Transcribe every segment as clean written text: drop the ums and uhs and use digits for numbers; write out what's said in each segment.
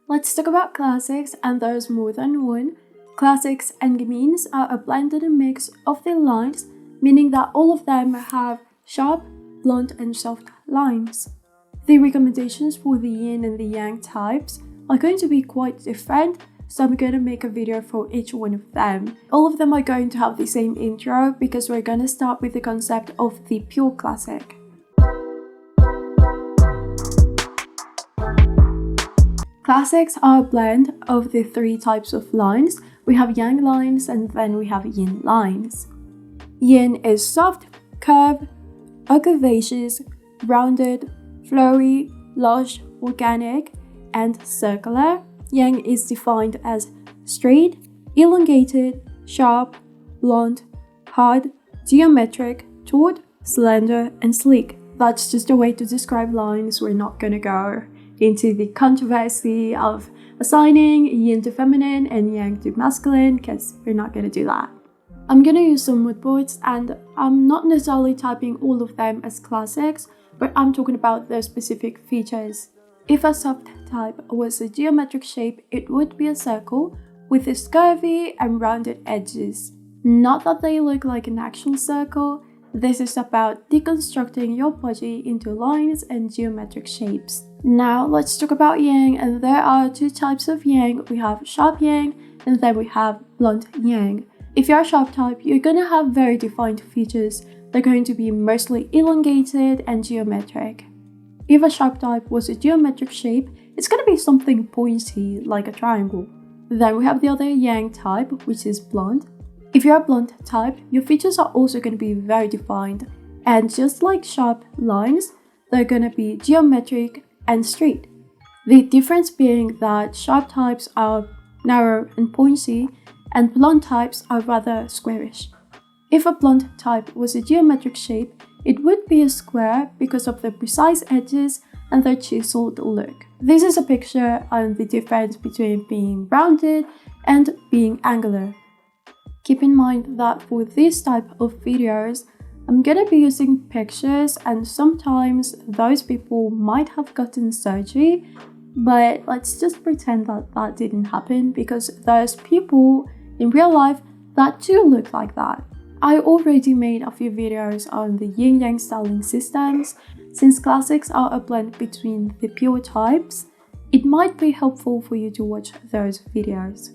Let's talk about classics, and there's more than one. Classics and gamines are a blended mix of the lines, meaning that all of them have sharp, blunt, and soft lines. The recommendations for the yin and the yang types are going to be quite different, so I'm going to make a video for each one of them. All of them are going to have the same intro because we're going to start with the concept of the pure classic. Classics are a blend of the three types of lines. We have yang lines and then we have yin lines. Yin is soft, curved, curvaceous, rounded, flowy, lush, organic, and circular. Yang is defined as straight, elongated, sharp, blunt, hard, geometric, taut, slender, and sleek. That's just a way to describe lines. We're not gonna go into the controversy of assigning yin to feminine and yang to masculine because we're not gonna do that. I'm gonna use some mood boards, and I'm not necessarily typing all of them as classics, but I'm talking about their specific features. If a soft type was a geometric shape, it would be a circle with its curvy and rounded edges. Not that they look like an actual circle. This is about deconstructing your body into lines and geometric shapes. Now let's talk about yang, and there are two types of yang. We have sharp yang and then we have blunt yang. If you're a sharp type, you're going to have very defined features. They're going to be mostly elongated and geometric. If a sharp type was a geometric shape, it's going to be something pointy like a triangle. Then we have the other yang type, which is blunt. If you're a blunt type, your features are also going to be very defined, and just like sharp lines, they're going to be geometric and straight. The difference being that sharp types are narrow and pointy, and blunt types are rather squarish. If a blunt type was a geometric shape, it would be a square because of the precise edges and their chiseled look. This is a picture on the difference between being rounded and being angular. Keep in mind that for this type of videos, I'm gonna be using pictures, and sometimes those people might have gotten surgery, but let's just pretend that that didn't happen because there's people in real life that do look like that. I already made a few videos on the yin-yang styling systems. Since classics are a blend between the pure types, it might be helpful for you to watch those videos.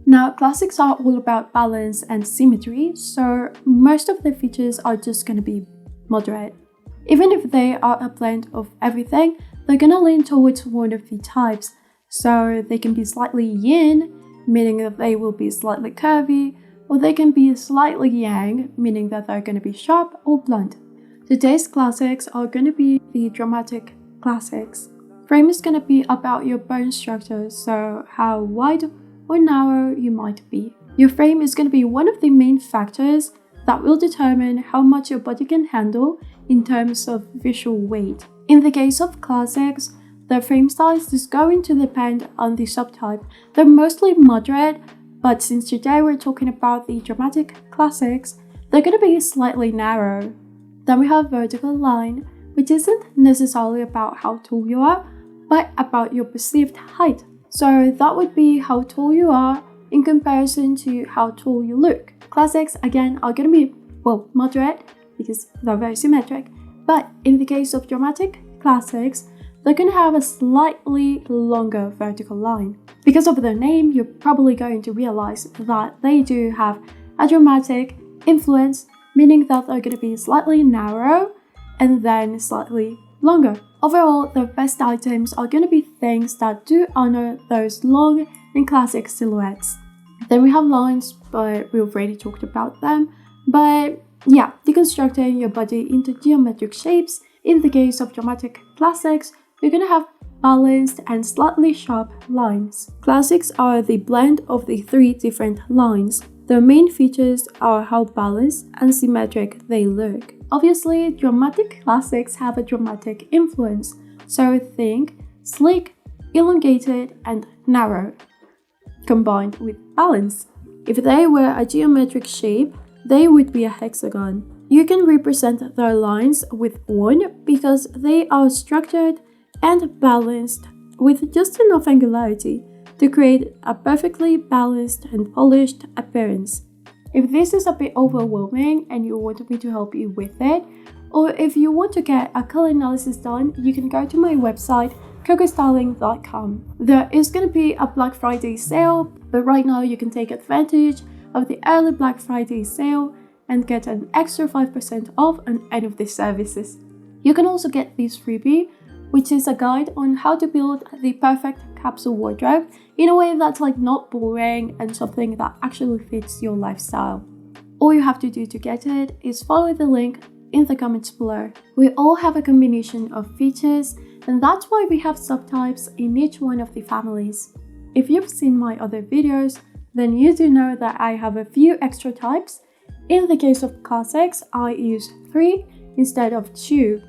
Now, classics are all about balance and symmetry, so most of the features are just going to be moderate. Even if they are a blend of everything, they're going to lean towards one of the types, so they can be slightly yin, meaning that they will be slightly curvy, or they can be slightly yang, meaning that they're going to be sharp or blunt. Today's classics are going to be the dramatic classics. Frame is going to be about your bone structure, so how wide or narrow you might be. Your frame is going to be one of the main factors that will determine how much your body can handle in terms of visual weight. In the case of classics, the frame size is going to depend on the subtype. They're mostly moderate, but since today we're talking about the dramatic classics, they're going to be slightly narrow. Then we have vertical line, which isn't necessarily about how tall you are, but about your perceived height. So that would be how tall you are in comparison to how tall you look. Classics, again, are going to be, well, moderate because they're very symmetric. But in the case of dramatic classics, they're going to have a slightly longer vertical line. Because of their name, you're probably going to realize that they do have a dramatic influence, meaning that they're going to be slightly narrow and then slightly longer. Overall, the best items are going to be things that do honor those long and classic silhouettes. Then we have lines, but we already talked about them. But yeah, deconstructing your body into geometric shapes. In the case of dramatic classics, you're going to have balanced and slightly sharp lines. Classics are the blend of the three different lines. Their main features are how balanced and symmetric they look. Obviously, dramatic classics have a dramatic influence, so think sleek, elongated, and narrow, combined with balance. If they were a geometric shape, they would be a hexagon. You can represent their lines with one because they are structured and balanced with just enough angularity to create a perfectly balanced and polished appearance. If this is a bit overwhelming and you want me to help you with it, or if you want to get a color analysis done, you can go to my website, cocostyling.com. There is going to be a Black Friday sale, but right now you can take advantage of the early Black Friday sale and get an extra 5% off on any of these services. You can also get this freebie, which is a guide on how to build the perfect capsule wardrobe in a way that's not boring and something that actually fits your lifestyle. All you have to do to get it is follow the link in the comments below. We all have a combination of features, and that's why we have subtypes in each one of the families. If you've seen my other videos, then you do know that I have a few extra types. In the case of classics, I use 3 instead of 2.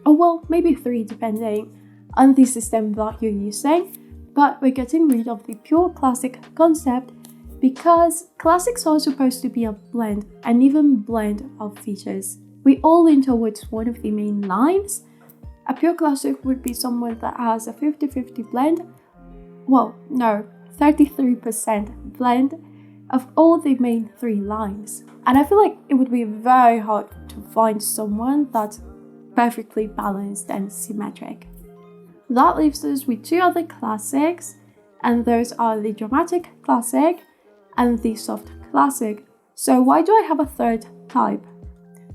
Or well, maybe 3 depending on the system that you're using. But we're getting rid of the pure classic concept because classics are supposed to be a blend, an even blend of features. We all lean towards one of the main lines. A pure classic would be someone that has a 50-50 blend. Well, no, 33% blend of all the main 3 lines. And I feel like it would be very hard to find someone that's perfectly balanced and symmetric. That leaves us with 2 other classics, and those are the Dramatic Classic and the Soft Classic. So why do I have a 3rd type?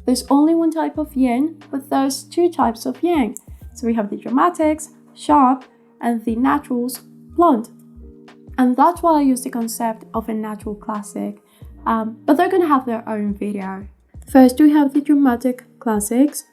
There's only 1 type of yin, but there's 2 types of yang. So we have the dramatics, sharp, and the naturals, blunt. And that's why I use the concept of a natural classic, but they're gonna have their own video. First we have the dramatic classics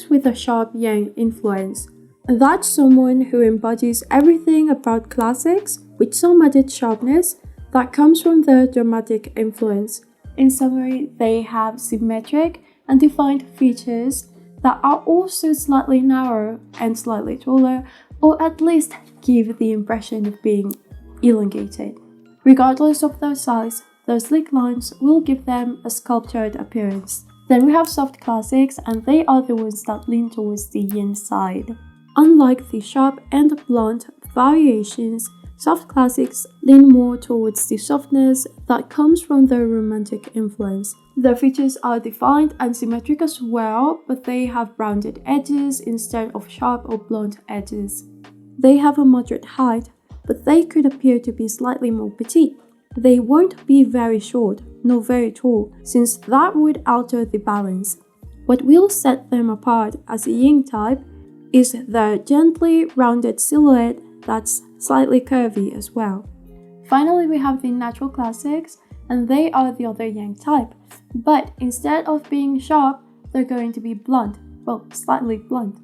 with a sharp yang influence. That's someone who embodies everything about classics with some added sharpness that comes from their dramatic influence. In summary, they have symmetric and defined features that are also slightly narrower and slightly taller, or at least give the impression of being elongated. Regardless of their size, their sleek lines will give them a sculptured appearance. Then we have soft classics, and they are the ones that lean towards the yin side. Unlike the sharp and blunt variations, soft classics lean more towards the softness that comes from their romantic influence. Their features are defined and symmetric as well, but they have rounded edges instead of sharp or blunt edges. They have a moderate height, but they could appear to be slightly more petite. They won't be very short, nor very tall, since that would alter the balance. What will set them apart as a yin type is their gently rounded silhouette that's slightly curvy as well. Finally, we have the natural classics, and they are the other yang type, but instead of being sharp, they're going to be blunt, well, slightly blunt.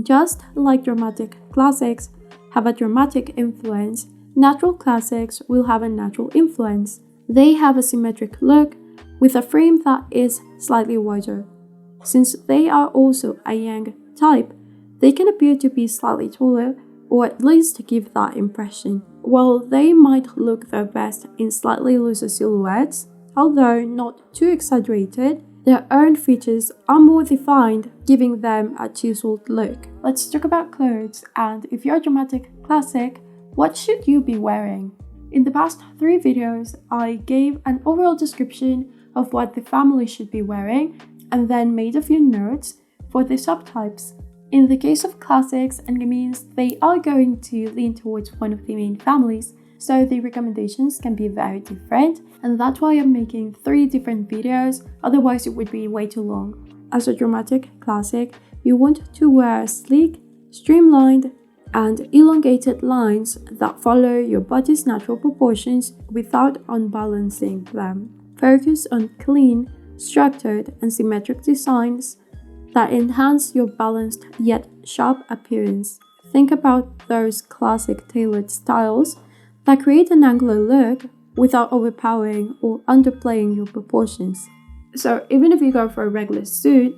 Just like dramatic classics have a dramatic influence, natural classics will have a natural influence. They have a symmetric look with a frame that is slightly wider. Since they are also a yang type, they can appear to be slightly taller, or at least give that impression. While they might look their best in slightly looser silhouettes, although not too exaggerated, their own features are more defined, giving them a chiseled look. Let's talk about clothes, and if you're a dramatic classic, what should you be wearing? In the past 3 videos, I gave an overall description of what the family should be wearing, and then made a few notes for the subtypes. In the case of classics, and it means they are going to lean towards one of the main families, so the recommendations can be very different, and that's why I'm making 3 different videos, otherwise it would be way too long. As a dramatic classic, you want to wear sleek, streamlined, and elongated lines that follow your body's natural proportions without unbalancing them. Focus on clean, structured, and symmetric designs that enhance your balanced yet sharp appearance. Think about those classic tailored styles that create an angular look without overpowering or underplaying your proportions. So even if you go for a regular suit,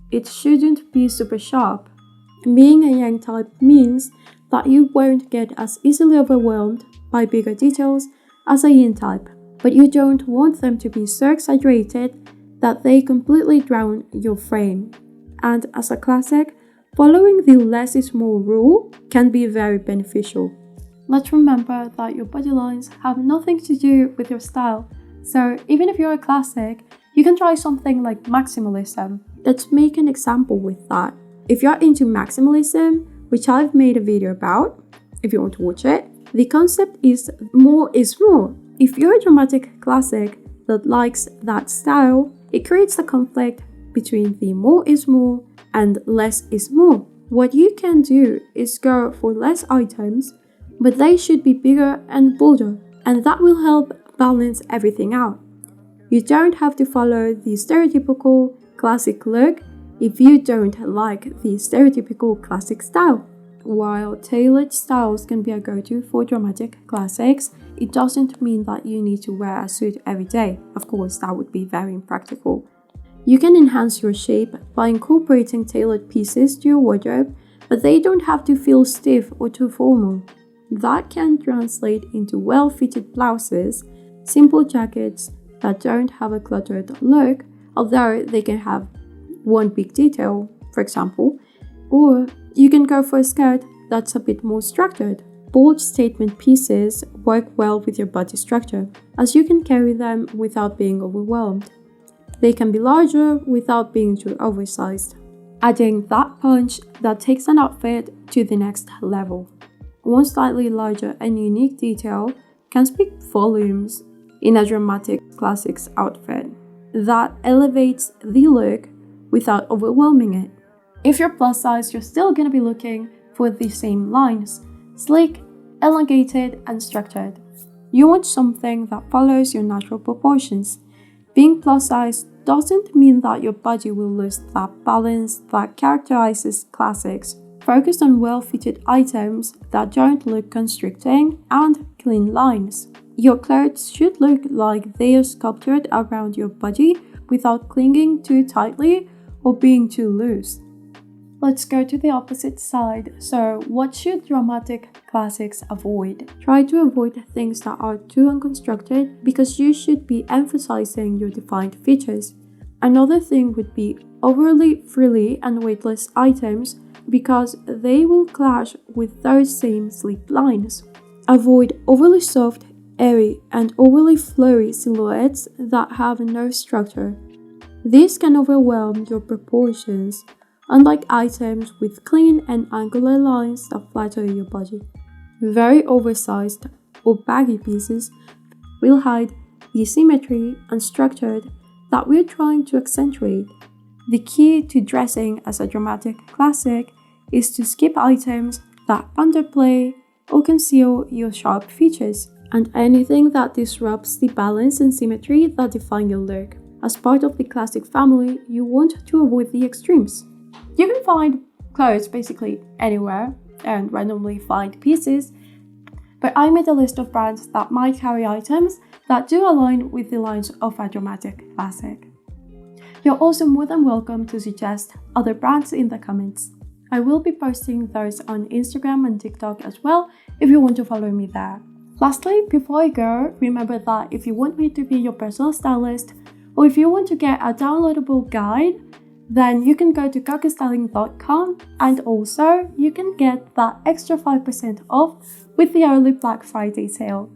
it shouldn't be super sharp. Being a yang type means that you won't get as easily overwhelmed by bigger details as a yin type, but you don't want them to be so exaggerated that they completely drown your frame. And as a classic, Following the less is more rule can be very beneficial. Let's remember that your body lines have nothing to do with your style. So even if you're a classic, you can try something like maximalism. Let's make an example with that. If you're into maximalism, which I've made a video about, if you want to watch it, the concept is more is more. If you're a dramatic classic that likes that style, it creates a conflict between the more is more and less is more. What you can do is go for less items, but they should be bigger and bolder, and that will help balance everything out. You don't have to follow the stereotypical classic look if you don't like the stereotypical classic style. While tailored styles can be a go-to for dramatic classics, it doesn't mean that you need to wear a suit every day. Of course, that would be very impractical. You can enhance your shape by incorporating tailored pieces to your wardrobe, but they don't have to feel stiff or too formal. That can translate into well-fitted blouses, simple jackets that don't have a cluttered look, although they can have one big detail, for example, or you can go for a skirt that's a bit more structured. Bold statement pieces work well with your body structure, as you can carry them without being overwhelmed. They can be larger without being too oversized, adding that punch that takes an outfit to the next level. One slightly larger and unique detail can speak volumes in a dramatic classics outfit that elevates the look without overwhelming it. If you're plus size, you're still going to be looking for the same lines, sleek, elongated, and structured. You want something that follows your natural proportions. Being plus size doesn't mean that your body will lose that balance that characterizes classics. Focus on well-fitted items that don't look constricting and clean lines. Your clothes should look like they are sculpted around your body without clinging too tightly or being too loose. Let's go to the opposite side. So, what should dramatic classics avoid? Try to avoid things that are too unconstructed because you should be emphasizing your defined features. Another thing would be overly frilly and weightless items because they will clash with those same sleek lines. Avoid overly soft, airy, and overly flowy silhouettes that have no structure. This can overwhelm your proportions, unlike items with clean and angular lines that flatter your body. Very oversized or baggy pieces will hide the symmetry and structure that we're trying to accentuate. The key to dressing as a dramatic classic is to skip items that underplay or conceal your sharp features, and anything that disrupts the balance and symmetry that define your look. As part of the classic family, you want to avoid the extremes. You can find clothes basically anywhere and randomly find pieces, but I made a list of brands that might carry items that do align with the lines of a dramatic classic. You're also more than welcome to suggest other brands in the comments. I will be posting those on Instagram and TikTok as well if you want to follow me there. Lastly, before I go, remember that if you want me to be your personal stylist, or if you want to get a downloadable guide, then you can go to cocostyling.com, and also you can get that extra 5% off with the early Black Friday sale.